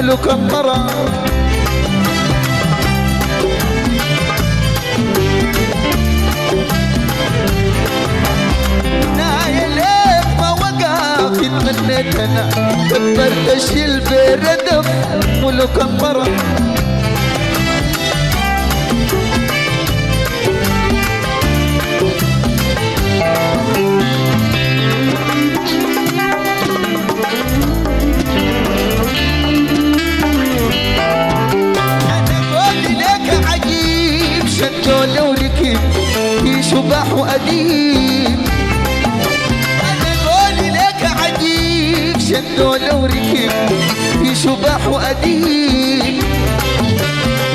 ملوك الطرب. نايا ليك ما وقف تمنيت انا كبرت اشيل بردف ملوك الطرب. شدوا وركب في شبح وأديب. أنا قولي لك عجيب شدوا وركب في شبح وأديب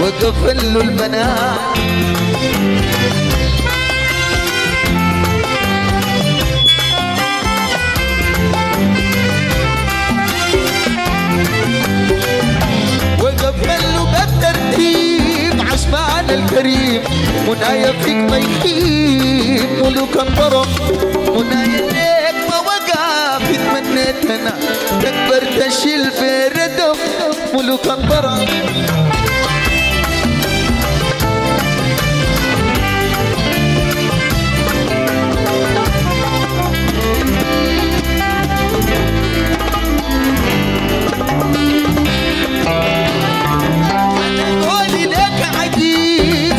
وقفل له البنات. وقفل له بالترتيب عشمان الكريم. منايا فيك ما يخيب ملوك الطرب. منايا ليك ما وقف تمنيت انا تكبر تشيل في ردف ملوك الطرب.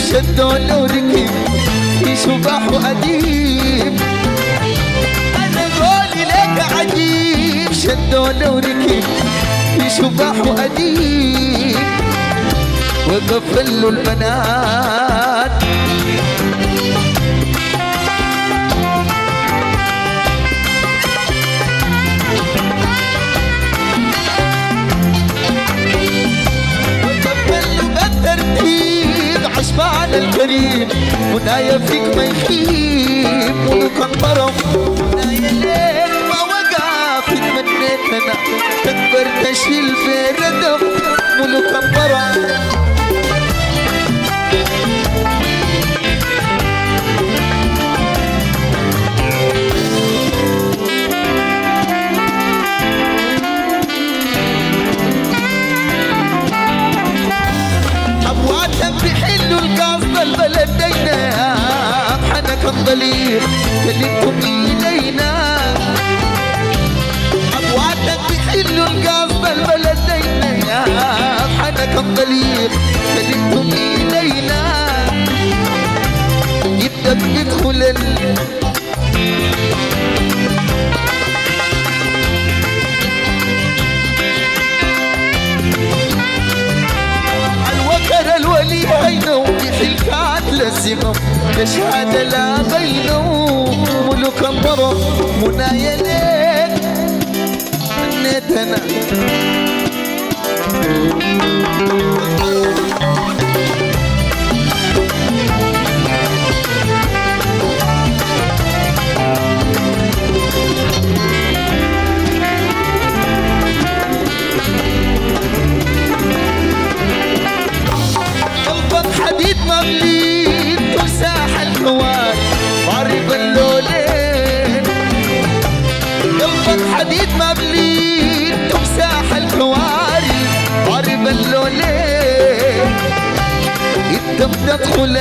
شدوا وركب في شبح وأديب. أنا قولي لك عجيب شدوا وركب في شبح وأديب وقفل له البنات. وقفل له بالترتيب عشمان الكريم. منايا فيك ما يخيب ملوك الطرب. منايا ليك ما وقف تمنيت انا تكبر تشيل في ردف ملوك الطرب. أبواتهم بيحلوا القصد البلد دينا حنك الضليل كلمتم إلينا. أبواتهم بيحلوا القصد البلد دينا حنك الضليل كلمتم إلينا. يبدأ بيدخل الولي هينو بحلكات للزمم لشهادة لا بينو ملوك الطرب. منايا ليك منيت انا حديد مغليب تمساح الكوارث عرب اللولين. قلبك حديد مغليب تمساح الكوارث عرب اللولين. انت بتدخل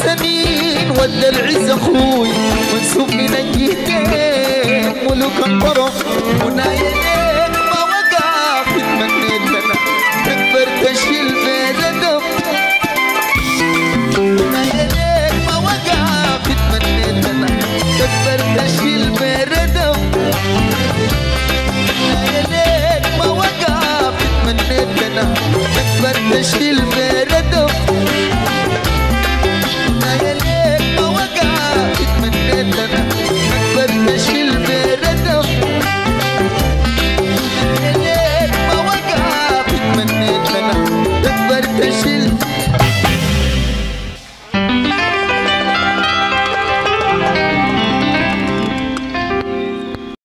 سمين ولا العز اخوي منسوب من الجهتين ملوك الطرب. منايا ليك ما وقف تمنيت انا تكبر تشيل في ردف. منايا ليك ما وقف تمنيت انا تكبر تشيل في ردف. منايا ليك ما وقف تمنيت انا تكبر تشيل في ردف.